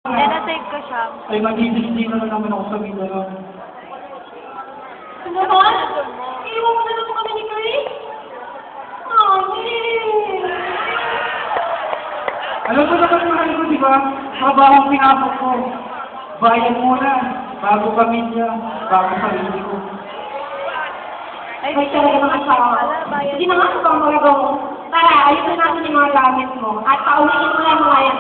Na-save ko siya. Ay, magiging na naman ako sa video nun. Ano ba? Iwan mo na lang po kami ni Chris? Mami! Alam mo naman mahal ko, di ba? Trabaho ang pinapok ko. Bayan muna, bago pamilya, bago sarili ko. Ay, Ay, talaga mga asawa. Hindi na nga sa pang mga mo. Tara, ayusin natin yung mga gamit mo. At pauliin mo lang mga yan.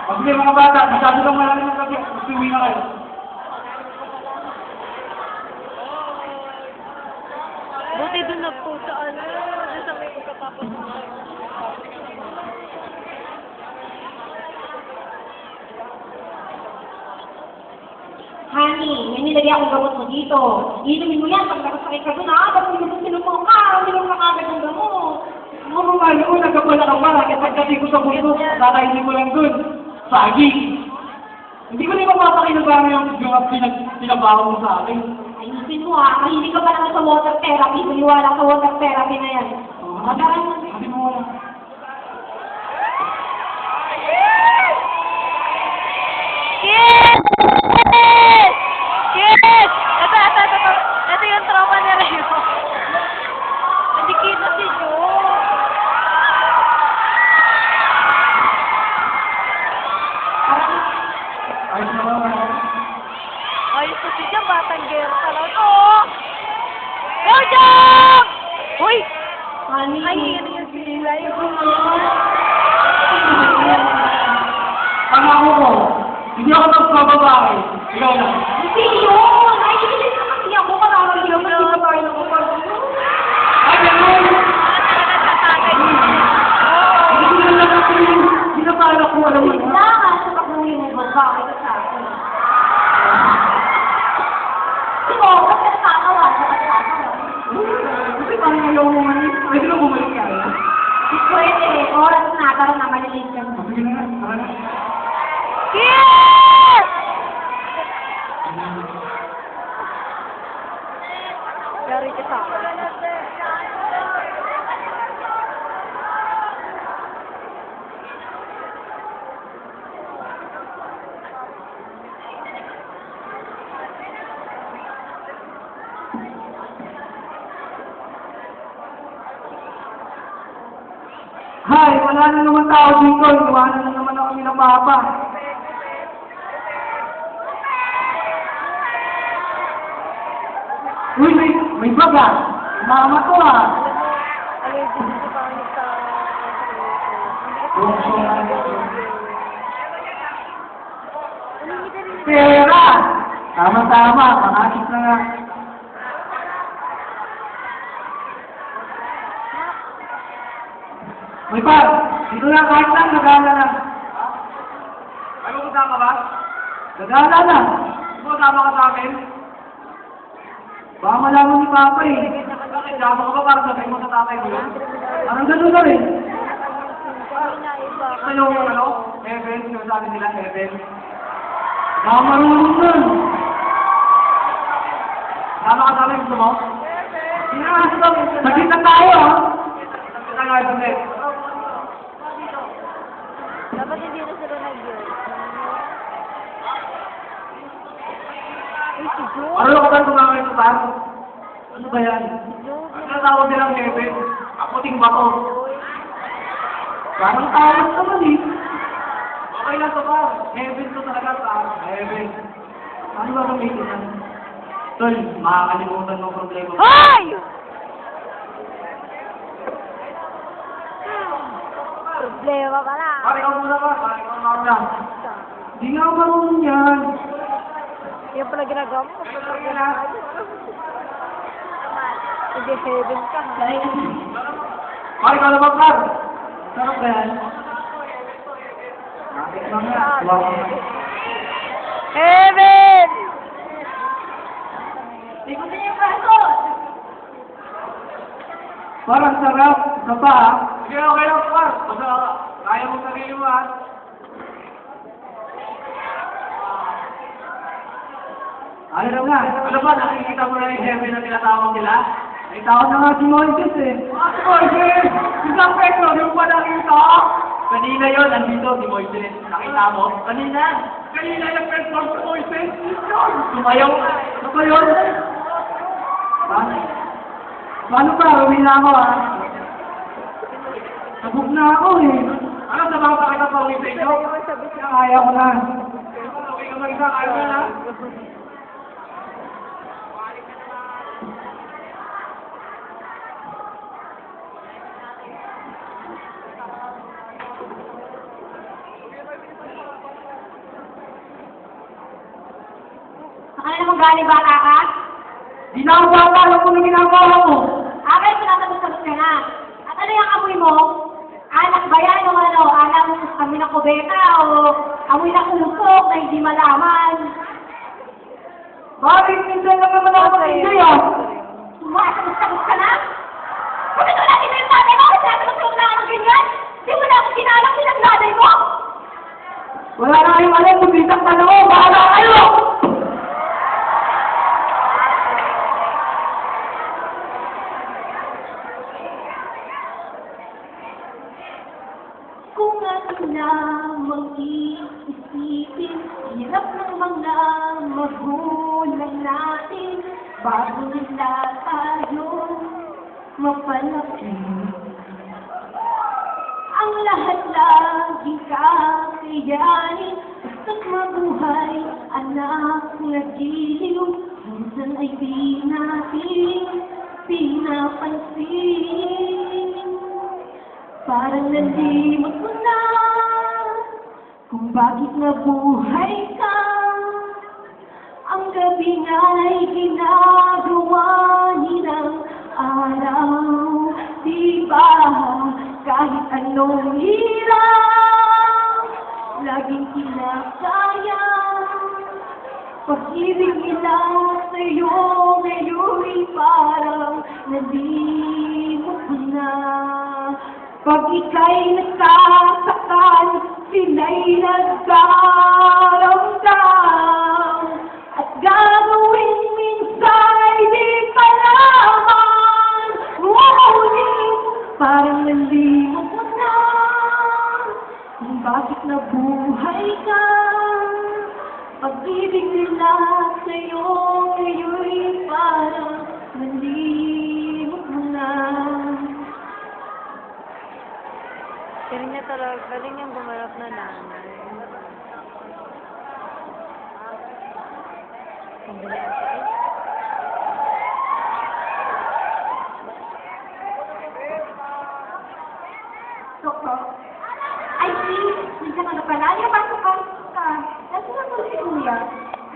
Pag may mga bata, masyado lang malalim ng gabi. Uwi na kayo. Buti doon na po sa ano, doon sa may pagkakapasukan. Honey, may nilagay akong gamot mo dito. Inumin mo yan pag nakasakay ka doon, ha? Ba't mo sinupo ka? Uminom ka kagad ng gamot. Mga mahal ko, nagkapala ka pala. Kasi pagdating ko sa buso, kakainin ko lang dun. Saging. Hindi ko rin mapapakinabangan yung pinabaho mo sa akin. Ayusin mo, ha? Mahilig ka pa naman sa water therapy. Maniwala sa water therapy na yan. Magaran mo. Sabi mo wala. Kiss! Kiss! Ito yung trauma ni Rayo. Hindi kita si Joe. Ayos naman. Ayos ko si Jam, batang gero talaga. Oh! Go, Jam! Uy! Honey. Ay, ano yung sila yun? Pangako ko, hindi ako magbababae. Ikaw na. Hindi yun! Ay, hindi na kasi ako. Parang yun. Hindi na tayo nakapag. Ay, gano'n! Talaga tatagay. Hindi na tayo nakuha naman. Kailangan sa pagluhin mo babae ka sa akin. Di ba? Ba't ka nakakawa? Ba't ka nakakawa? Kasi parang ayaw mo man. Pwede na bumalik kaya. Pwede. Oras na. Tara na. Malilate ka mo. Sige na, tara na. Kiss! Gary ka sa akin. Hi, wala na naman tao dito. Iwanan na naman ako nila papa. Uy, may baga. Mama ko ah. Allergic kasi parang sa... Pera! Tama-tama, pangakit na nga. May par, dito lang kahit lang, nagala na. Ay, magkasama ba? Nagala na. Magkasama ka sa akin? Baka malaman ni Papa eh. Bakit? Sama ka ba para sabihin mo sa tatay ko yun? Parang gano'n na rin. Ano yung ano? Heaven, sinasabi nila heaven. Baka marunong nun. Sama ka sa akin, gusto mo? Saglit na tayo ah. Saglit na tayo, saglit. Dapat hindi na sila nag-yun. Ay, si Joe. Ano ka ba tumangayin sa tayo? Ano ba yan? Joe. Ano tawag nilang heaven? Aputing bato. Parang tawag naman eh. Okay lang to ba? Heaven to talaga sa heaven. Ano ba gamitin yan? Tol, makakalimutan mo ang problema mo. Hoy! Problema pala. Pare, ikaw muna ba? Pare, ikaw muna. Hindi nga ako marunong yan. Yung pala ginagawa mo. Hindi heaven ka ha. Pare, ikaw na ba, par? Sarap ba yan? Bakit ba nga? Heaven! Ikutin niyo yung braso! Parang sarap. Isa pa ah. Sige, okay lang, par. Basta kaya mo sarili mo ah. Ano na nga? Ano ba? Nakikita mo na yung heaven na tinatawag nila? May tao na nga si Moises eh. Si Moises! Isang Petro, yung pa nakita? Kanina yun, nandito si Moises. Nakita mo? Kanina. kanina nag-perform sa Moises. Sumayaw. Ano ba yun? Paano ba? Uwi na ako ah. Sabog na ako eh. Ano, sabaw pa kita pa uwi sa inyo? Kaya ko na. Okay ka mag-isa, kaya ko na. Ano naman galing bata ka? Di na ako bata, alam ko na ginagawa mo. Akin, sinasagot ka na. At ano yung amoy mo? Anak ba yan o ano? Anak amoy ng kubeta o amoy ng usok na hindi malaman? Bakit minsan lang naman ako hindi ah? Sumasagot ka na? Bakit wala din yung tatay mo? Sinasagot na ng ganyan? Di mo na ako sinalang sinagladay mo? Wala na kayong alam, mabitang panahon, bahala kayo! Kung ano lamang iisipin, hirap ng mga magulang natin, bago nila tayo mapalaki. Ang lahat laging kakayanin, basta't mabuhay, anak na giliw, minsan ay di natin pinapansin. Parang nalimot mo na kung bakit nabuhay ka. Ang gabi nga'y ginagawa ng araw. Di ba kahit anong hirap, laging kinakaya. Pag-ibig nila sa'yo ngayon'y parang nalimot mo na. Pag ika'y nasasaktan, sila'y nagkaramdam. At gagawin minsa'y di pa naman. Ngunit parang nalimot mo na kung bakit nabuhay ka. Pag-ibig nila sa'yo ngayon'y parang nalimot mo na. Galing niya talaga, galing niyang gumarap na nanay. Ang galing siya eh. Toko. Ay, please, minsan ka na pala. Yung pasok ka. Kasi na po si Kuya.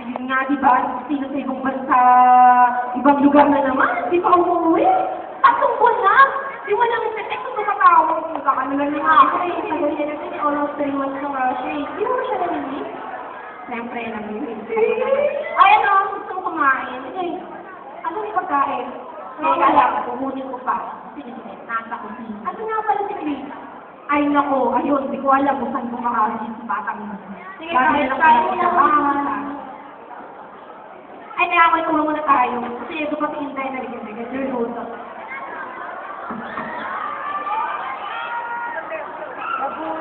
Ayun nga, di ba? Sino sa ibang bansa, ibang lugar na naman. Di pa umuwi. Tatlong buwan na. Di mo lang isa-text kung makatawag. Magkakanulan na nga ako. Ay, tagal niya natin. Almost 3 months na nga siya. Di mo siya naminig? Siyempre, naminig. Ay, ano? Gusto mo kumain? Ay, ano yung pagkain? Ay, alam, puhunin ko pa. Sige, nasa ko. Ano nga pala si Chris? Ay, nako, ayun, di ko alam kung saan kumakain si batang mo. Sige, kahit tayo na. Ay, kaya ako itulong muna tayo. Kasi ito pati hintay na ligyan-ligyan. Your host.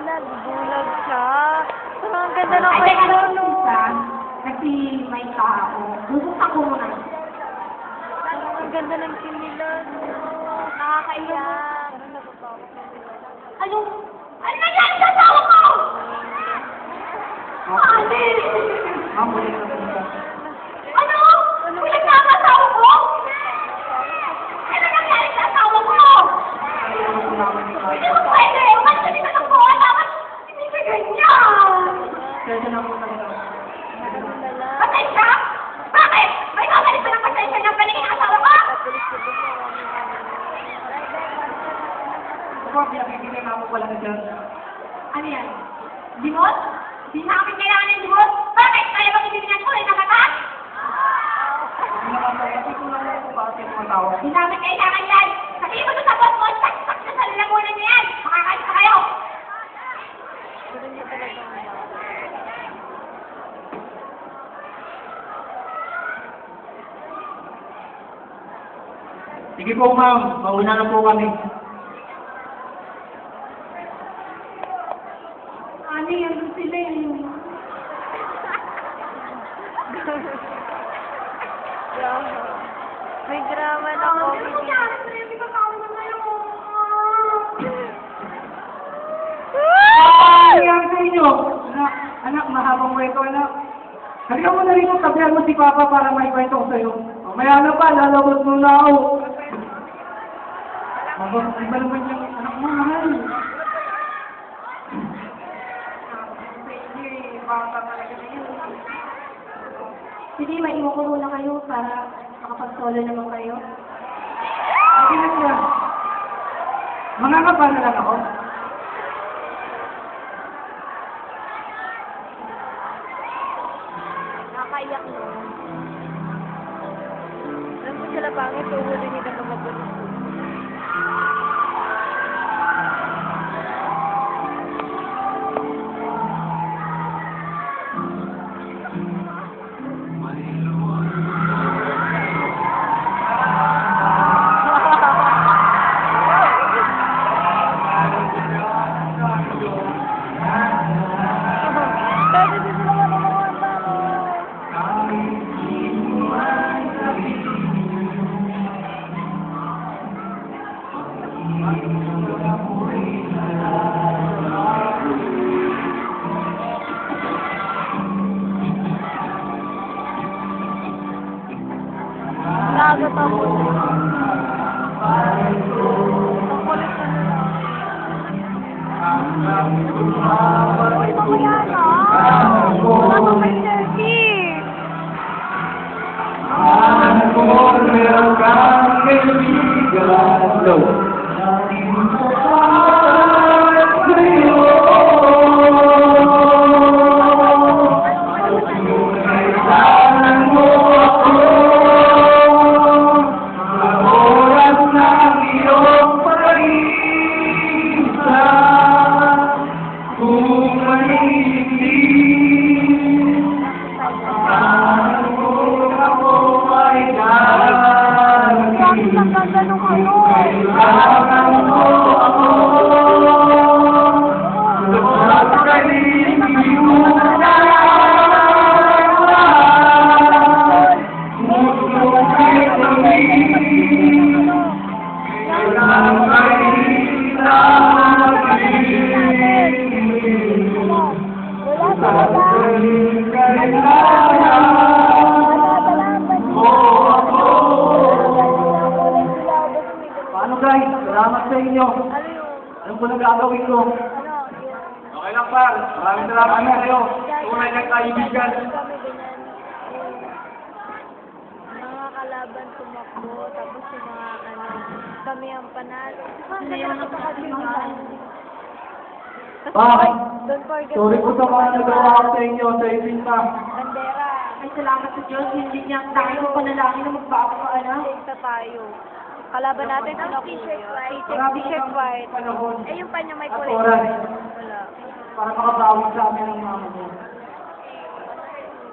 Nabulag siya. Parang ang ganda ng Ay, kanya, ano, no? minsan, kasi may tao. Bubuksan ko muna. Parang ang ganda ng skin nila, no? Nakakaiyak. Ano? Ano nangyari sa asawa ko? Mali! Mamulit na po. Ano? Ulit na ang asawa ko? Ano nangyari sa asawa ko? Hindi ko pwede! Umalis ka dito ng buwan! Dapat hindi ka ganyan! Kaya na po talaga. Pasensya? Bakit? May kamalis ka ng pasensya ng paningin ang asawa ko? Ako, pinakikita na ako pala na dyan. Ano yan? Dimos? Di namin kailangan ng dimos? Bakit? Kaya bang ibibigyan ko? Ay, nakatas? Nakakasaya ko lang ako bakit mga tao. Di namin kailangan yan! Sabihin mo to sa boss mo, tak-tak na sa lalamunan niya yan! Makakalis na kayo! Gusto niya talaga ang Sige po ma'am, mauna na po kami. Ano yan sila eh? Drama. May drama na comedy. Ano yan sa inyo? Anak, mahabang kwento, anak. Halika mo na rin kung tabihan mo si Papa para may kwento ko sa'yo. Mamaya na pa, lalabot mo na ako. Iba naman yung anak mo, mahal. Sige, maiukulo na kayo para makapag-solo naman kayo. Sige na siya. Mangangapa na lang ako. Nakakaiyak no. Alam ko sila pangit, uulit nila mga bulis. Pwede din sila mamamanta mo. Lagot ako. Ang kulit na nila. Uy, mamaya na. Wala pa may selfie. Meron kang kaibigan daw. Bakit ang ganda nung ano? Paano guys? Salamat sa inyo. Ano yun? Alam ko na gagawin ko. Ano? Yun. Okay lang par. Maraming salamat sa iyo. Tunay ng kaibigan. Kami ganyan. Mga kalaban tumakbo, tapos yung mga ano, kami ang panalo. Hindi naman ako makalimutan. Bakit? Don't forget Sorry po sa mga nagawa ko sa inyo sa isinta. bandera. Ay, salamat sa Diyos. Hindi niya ang dahil ko panalangin na magbago ka, anak. Isa tayo. Kalaban natin sila kuya. T-shirt white. Panahon. Eh, yung panya may At kulay. oras. Wala. Para makabawi sa amin ang mama mo.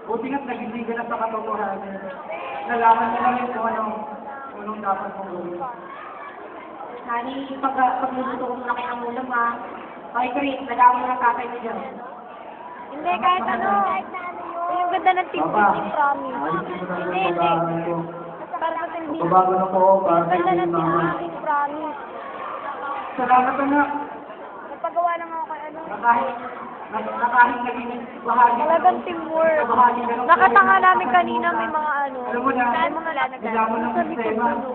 Buti nga't nagigigan na sa katotohanan. Nalaman mo lang yung kung anong dapat mong gawin. Hani, pagluluto ko muna kayo ng ulam, ha? Okay, Chris, nagawin mo ng tatay mo dyan. Hindi, kahit ano. Eh, yung ganda ng team Papa, team promise. ayos mo na Hindi, yung hindi. pag-aaral ko. Para sa hindi. Magbabago na po ako para Yung sa ganda ng inyo, team mama. team promise. Salamat anak. Nagpagawa lang ako kay ano. Nakahing naging bahagi. Talagang teamwork. Bahagi ka ng- Nakatanga namin kanina may mga ano. Alam mo na, May mga lalagay. kailangan ng Sa likod sistema. ano.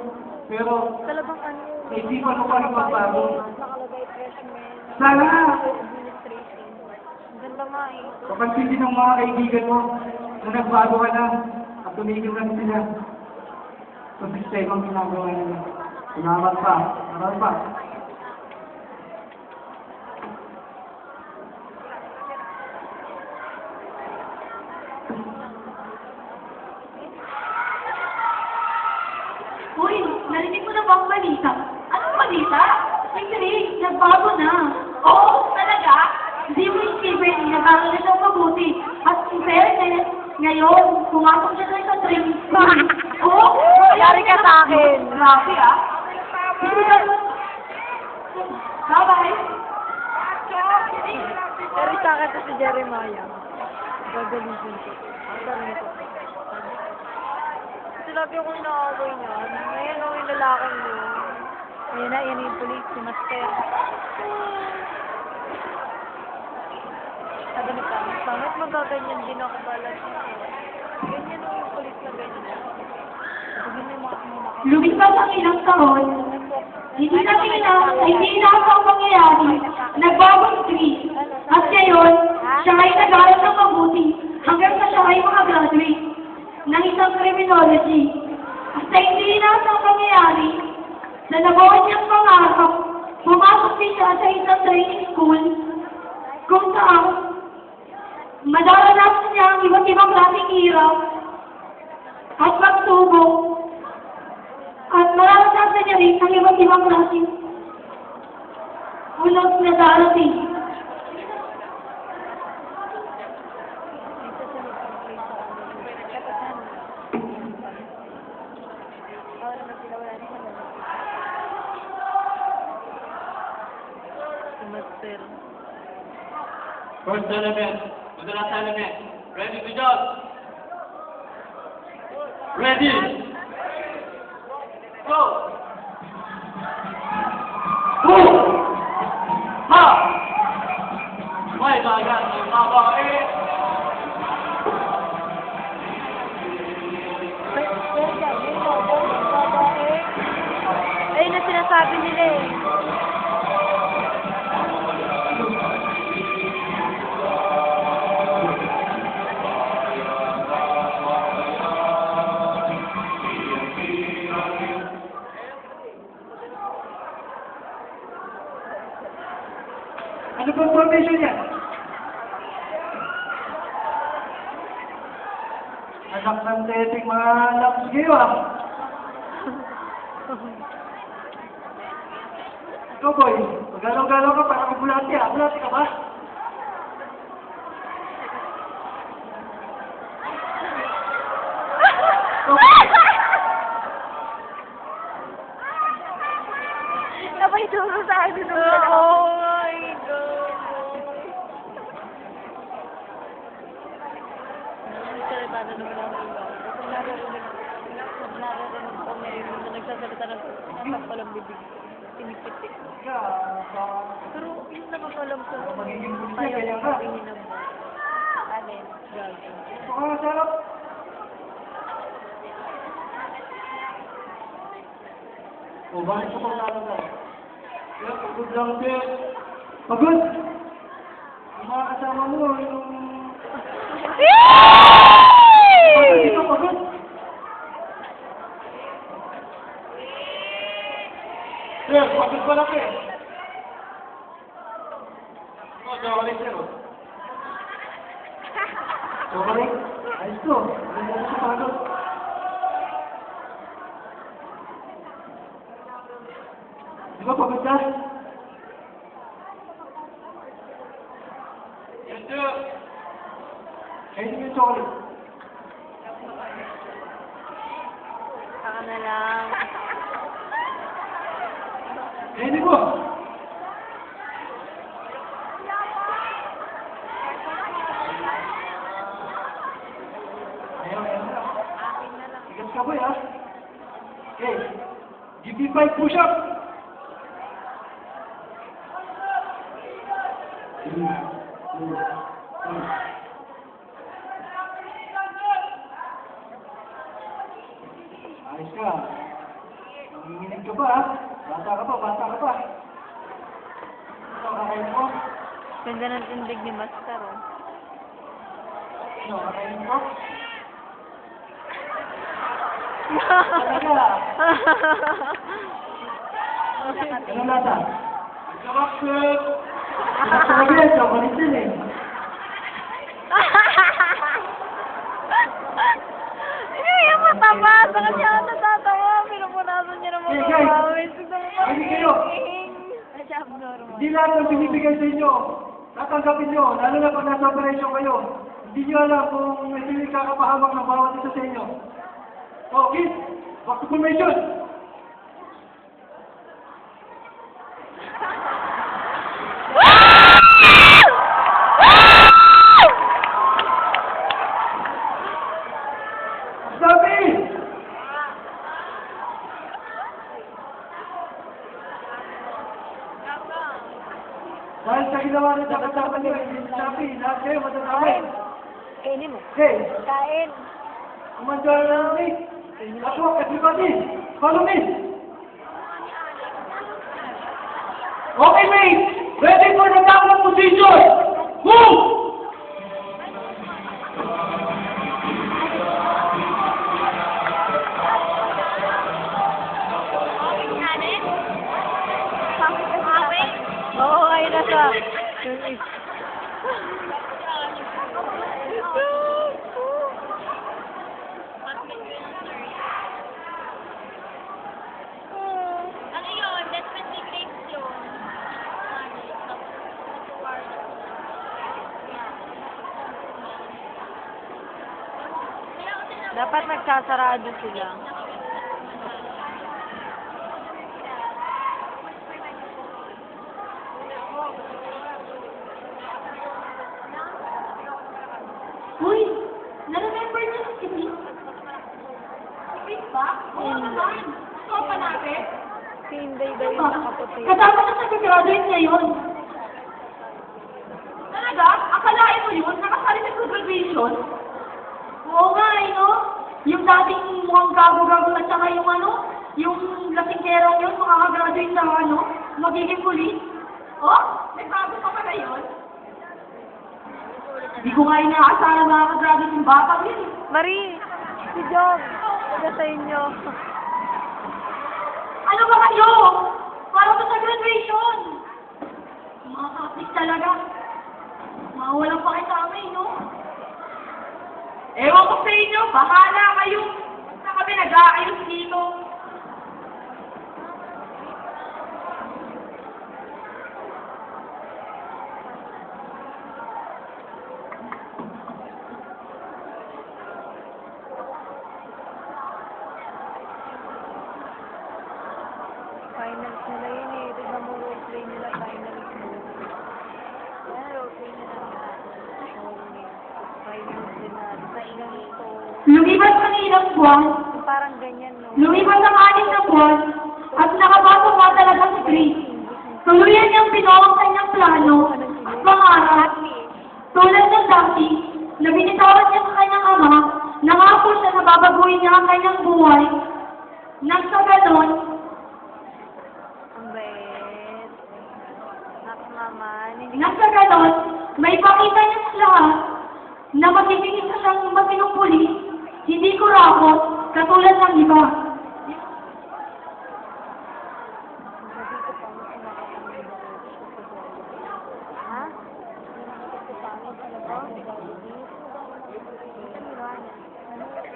Pero, Talagang ano. naisipan mo pa rin magbago. Nakalagay freshman. Sana, Administration. Ang ganda nga eh. kapansin din ng mga kaibigan mo na nagbago ka na at tumigil na sila sa sistemang ginagawa nila. Salamat pa. Salamat pa. Uy, narinig mo na ba ang balita? Anong balita? Ay, Chris, nagbago na. Oo, talaga? Hindi mo yung Steven, nag-aaral na siya mabuti. At in fairness, ngayon, pumasok siya sa isang training school. Oo? Yari ka sa akin. Grabe, ah. Hindi ka Bye-bye. Pero sa akin to si Jeremiah. Gagaling ko. Ang galing ko. lagi ako inaaway niya. Ngayon ako yung lalaking yun. Ayun na, yan yung police, si Master. Sabi ni Pangit, Pangit magaganyan din ako balat niya. Ganyan ako yung police na ganyan. Sabi niya yung mga Lumipas ang ilang taon, hindi na ako ang mangyayari, nagbabang street. At ngayon, siya ay nag-aaral ng mabuti hanggang sa siya ay makagraduate ng isang criminology. At sa hindi na ang mangyayari, na nabuhat niyang pangarap, pumasok din siya sa isang training school kung saan madaranasan niya ang iba't ibang klaseng hirap at pagsubok. At maranasan niya rin ang iba't ibang klaseng ulos na darating. Master. First element. To the last element. Ready to jump. Ready. Go. Go. Ha. May bagat ng babae. Ayun na sinasabi nila eh. Ano bang formation yan? Anak ng teting mga laps kayo ah. Ikaw boy, magalaw-galaw ka para magbulati ah. Bulati ka ba? Sabay duro sa akin nung oh my God. Nagsasalita na naman ako iba. Kung naririnig ko ngayon na nagsasalita ng nakapalang bibig. Tinipitik. Pero yung nakapalam ko, ayaw ko sabihin ng mo. Alin? Gago. Sarap. O, bakit ka pang lalagay? Kaya pagod lang din. Pagod! Yung mga kasama mo, yung... Pagod dito, pagod! Sir, pagod ba lang eh? O, chocolate sir, o. Chocolate? Ayos to. Ayos to sa pagod. Di ba pagod ka? Yes, sir. Kainin yung chocolate. Saka na lang. Kainin mo! Ayaw na. Akin na lang. Igas ka boy, ha? Okay. Give me 5 push-up. Ayos ka. Nanginginig ka ba, ha? Bata ka pa. Ano, kakainin mo? Ganda ng tindig ni Master, oh. Ano, kakainin mo? Talaga. Ano lasa? Chocolate. Chocolate, chocolate din eh. Yung mataba, sa kanya ako natatawa. Pinupunasan niya ng mga Hey, guys. kawis. Hindi kayo. Kasi abnormal. Hindi lahat ng binibigay sa inyo. Tatanggapin nyo, lalo na pag nasa operasyon kayo. Hindi nyo alam kung may sino kakapahamak ng bawat isa sa inyo. Oh, kids, back to formation. Sabi! madadamay sa kasama niyo. Sabi, lahat kayo madadamay. Kainin mo. Okay. Kain. Kumandahan na namin. Let's walk, everybody. Follow me. Okay, mate. Ready for the downward position. Move! Oo, ayun na siya. Ano yun? That's when we make yun. Dapat nagsasarado sila. Uy, na-remember niyo si Chris? Si Chris ba? Oo naman. Gusto pa natin? Si Inday daw yung nakaputi. Kasama na sa graduate ngayon. Talaga? Akalain mo yun? Nakasali sa graduation? Oo nga eh, no? Yung dating mukhang gago-gago at saka yung yung lasingkerong yun, makakagraduate sa magiging pulis. Oh, may bago pa pala yun? Hindi ko nga inaasahan na makakagraduate yung batang yun. Marie! Si Jog! Saga sa inyo. Ano ba kayo? Para ba sa graduation? Mga kapit talaga. Mga walang pa sa amin, no? Ewan ko sa inyo, bahala kayo. Basta kami nag-aayos dito. Finals nila yun eh. Tignan mo roleplay nila, finals nila. Yan, roleplay nila na. Finals nila. Sa ilang ito. Lumipas ang ilang buwan, Parang ganyan, no? lumipas ang 6 na buwan, at nakapasok nga talaga si Grace. Tuluyan niyang binuo ang kanyang plano at pangarap. Tulad ng dati, na binitawan niya sa kanyang ama, nangako siya na babaguhin niya ang kanyang buhay. Nang sa ganon, Ang bait. Nak naman. Hindi nang sa ganon, may pakita niya sa lahat na magiging isa siyang matinong pulis, hindi kurakot, katulad ng iba. Ha? Kasi pangit ano ba?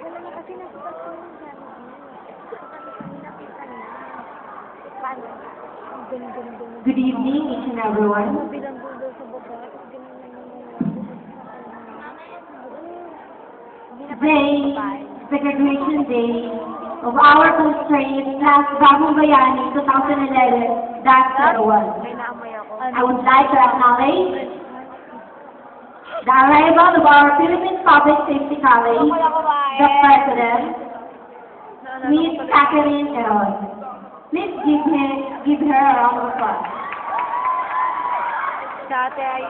Wala na kasi nasa pasyon ng Jollibee. Nakita niya. Paano? Ang ganda-ganda. Good evening, each and everyone. Bilang doon daw sa baba. Tapos ganun na Today is the graduation day of our constrained class Bagong Bayani 2011, that's one. May naamoy ako. I would like to acknowledge the arrival of our Philippine Public Safety College, the President, Miss Catherine Eron. Please give her a round of applause. Sa ate ay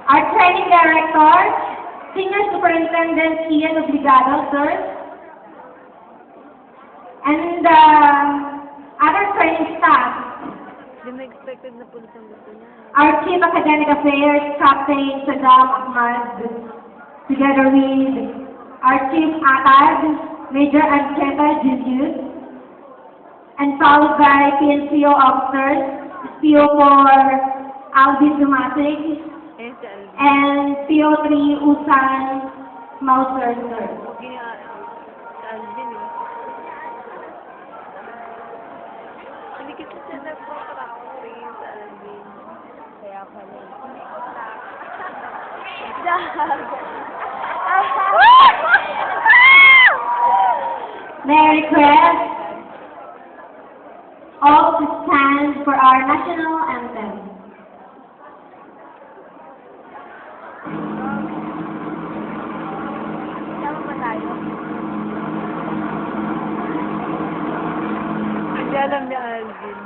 Our training director, Senior Superintendent Ian Obligado, sir, and other training staff, hindi mo expected na pulis ang gusto niya. our Chief Academic Affairs, Captain Saddam Ahmad, together with our Chief Atad, Major Ancheta Julius, and followed by PNCO officers, PO for Alvin Dumatic, Eh, si Alvin. and PO3 Usan Mauser, sir. Si Alvin eh. Hindi kasi siya nagpa-practice sa Alvin. Kaya pala. May I request all to stand for our national anthem. Sama ba tayo? Hindi alam ni Alvin.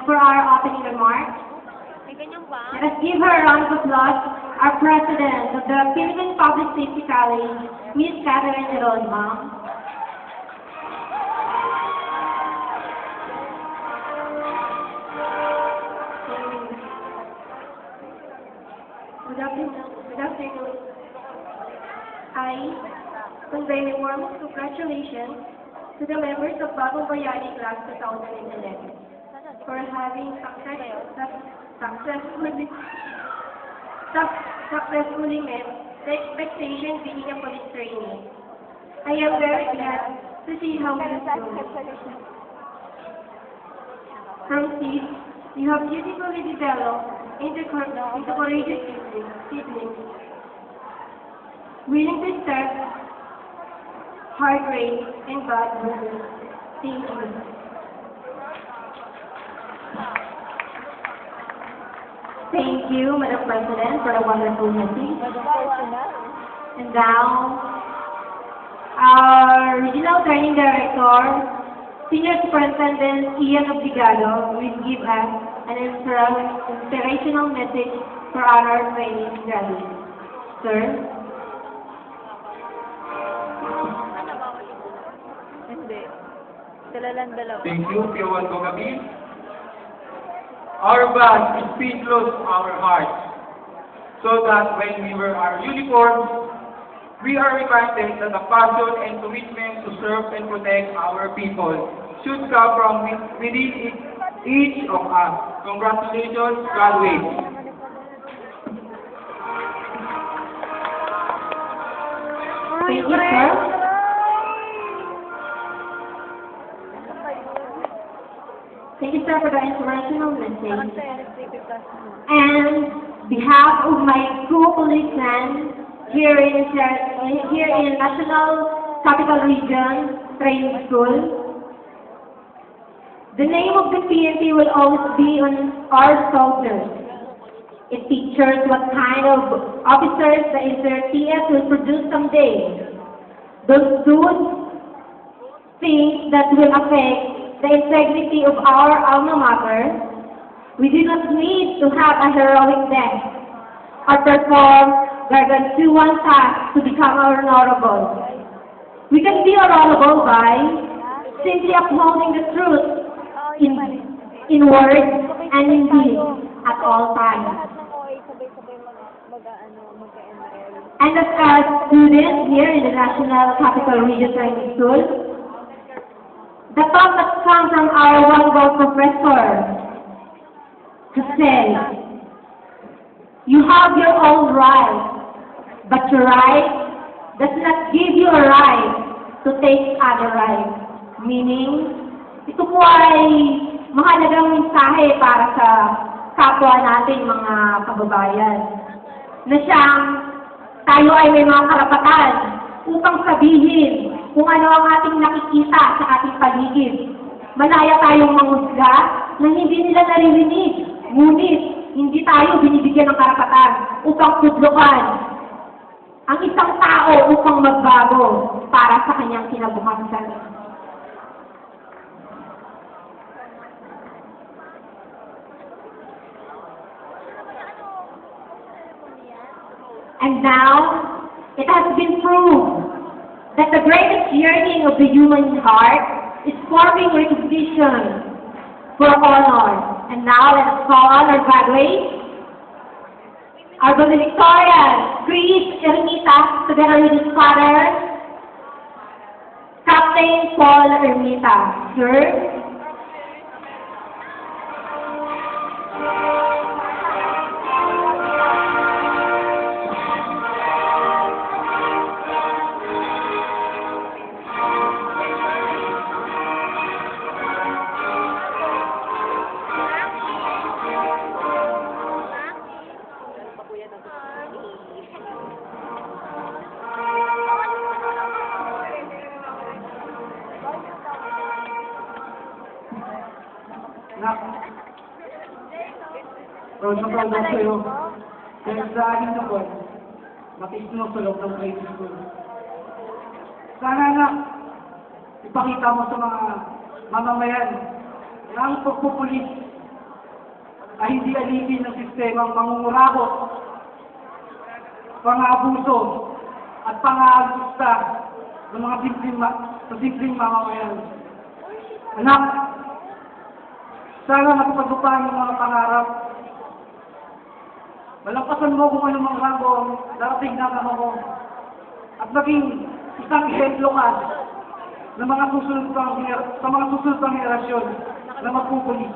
for our opening remarks. May ganyan ba? Let us give her a round of applause, our President of the Philippine Public Safety College, Ms. Catherine Geronimo. Good afternoon. Good afternoon. I convey a warm congratulations to the members of Bagong Bayani Class 2011 for having successfully met the expectation being a police trainee. I am very glad to see how you grow. From seeds, you have beautifully developed into courageous siblings, willing to step hard race and bad movement. Thank you. Thank you, Madam President, for the wonderful message. And now, our Regional Training Director, Senior Superintendent Ian Obligado, will give us an inspirational message for our training graduates. Sir? Hindi. Sila lang dalawa. Thank you, P1 Kogabi. Our band is speechless our hearts, so that when we wear our uniforms, we are reminded that the passion and commitment to serve and protect our people should come from within each of us. Congratulations, graduates. Thank you, sir. Thank you, sir, for the inspirational Parang message. sa NSTP class mo. And behalf of my school policemen here in National Capital Region Training School, the name of the PNP will always be on our soldiers. It pictures what kind of officers the SRTF will produce someday. Those good things that will affect the integrity of our alma mater. We do not need to have a heroic death or perform gargantuan tasks to become honorable. We can be honorable by simply upholding the truth in word and in deed at all times. Lahat ng OA sabay-sabay mag-enroll. And as a student here in the National Capital Region Training School, the thought that comes from our wonderful professor to say, you have your own rights, but your right does not give you a right to take other rights. Meaning, ito po ay mahalagang mensahe para sa kapwa natin mga kababayan, na siyang tayo ay may mga karapatan upang sabihin kung ano ang ating nakikita sa ating paligid. Malaya tayong manghusga na hindi nila naririnig, ngunit hindi tayo binibigyan ng karapatan upang tudlukan ang isang tao upang magbago para sa kanyang kinabukasan. And now, it has been proved that the greatest yearning of the human heart is forming recognition for honor. And now, let us call on our graduates, our valedictorian, Chris Ermita, together with his father, Captain Paul Ermita. Sir? Nak, proud na proud ako sa'yo. Kaya sa akin na po, nakikinig sa loob ng grade school. Sana anak, ipakita mo sa mga mamamayan na ang pagpupulis ay hindi alipin ng sistemang mangungurabot, pang-aabuso, at pang-aagusta ng mga simpleng mamamayan. Anak, sana matupad yung mga pangarap. Malampasan mo kung anumang rango ang darating na kamo mo. At maging isang ehemplo ka ng mga susunod pang henerasyon na magpupuli.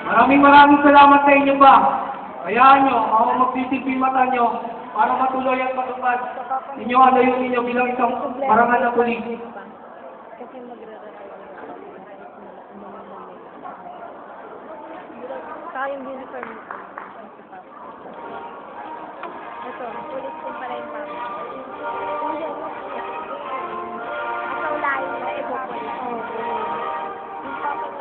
Maraming salamat sa inyo pa. Hayaan nyo, ako magsisilbing mata nyo para matuloy at matupad ninyo ang layunin ninyo bilang isang marangal na pulis. Kasi saka yung uniform nito. Ito, pulis din pala yung papa. Ikaw layo na ito po lang. Oo. Yung papa ko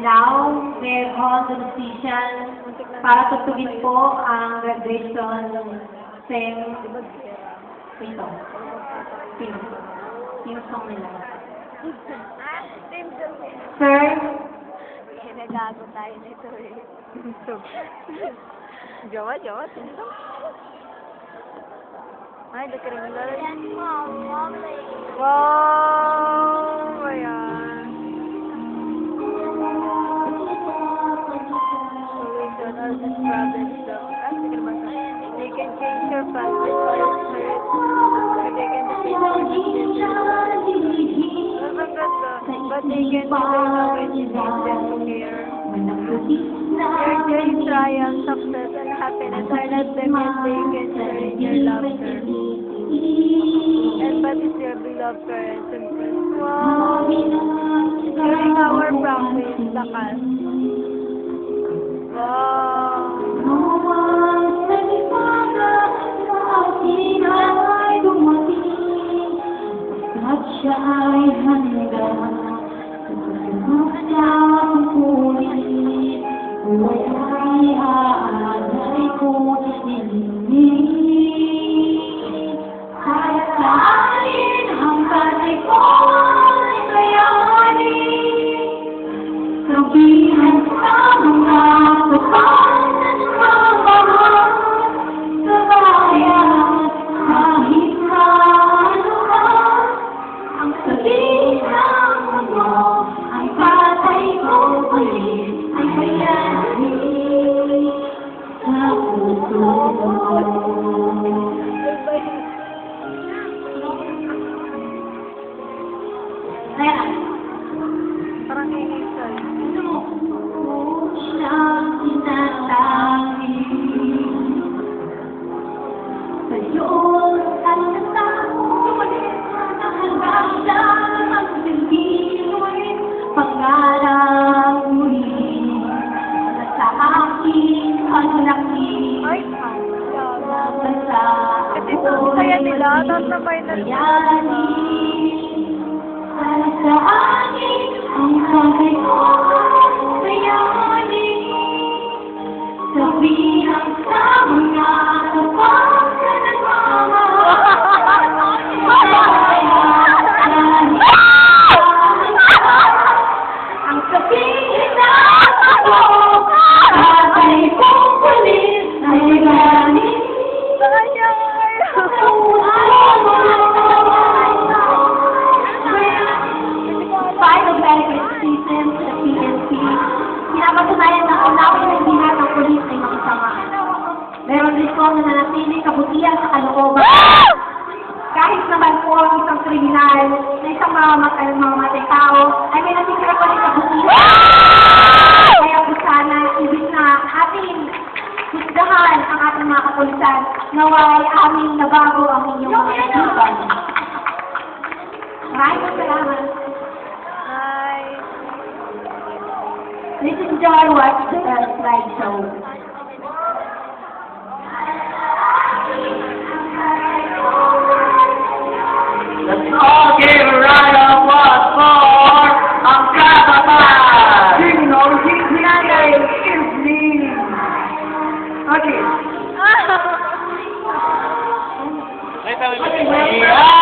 Now, we're on to the decision para tutugin po ang graduation sem ito. Yung song nila. Same song. Sir, Nagago tayo nito eh. Jawa. Ay, dekriminal. Wow! Ayan. Solution all these problems though. They can change your past or hurt. Or they can defeat but they can never know when you need them to care. Your joy, triumph, success, and happiness are not them if they can share in your laughter. And but is your beloved parents and friends. Wow! During our practice, lakas. Wow! at siya ay handa susunod sa kukunin buhay aalay ko nilingin kahit saan ang tatay ko ay kayanin sabihan sa mga kapanan mga mahal sa bayan kahit ano man ang sabihan mo ang tatay ko ulit ay kayanin sa puso ko. Parang ingisal. Siyang tinatawi sa'yo at sa tao'y nakahanda ang silbi'y pangarap muli na sa akin ang laki Ay, basta kasi ang saya nila, tapos na final para sa akin ang sabi ko kayanin sabihan sa mga kapag na ang sabihin na ako tatay kong pulis ay galing sa kanya Final benefit system sa PNP. Pinapatunayan na unawin ng lahat ng pulis ay makisama. Meron din po na nanatili kabutihan sa kalooban. Kahit naman po ang isang kriminal na isang mamamatay tao, ay may natitira po rin kabutihan. Kaya po sana, ibig na ating husgahan ang ating mga kapulisan, naway aming nabago ang inyong mga iban. Maraming salamat. Hi. Please enjoy watch the slideshow. Let's all give a round of applause for ang kabataan! Sino hindi natin is me! Okay. Ah! Yeah!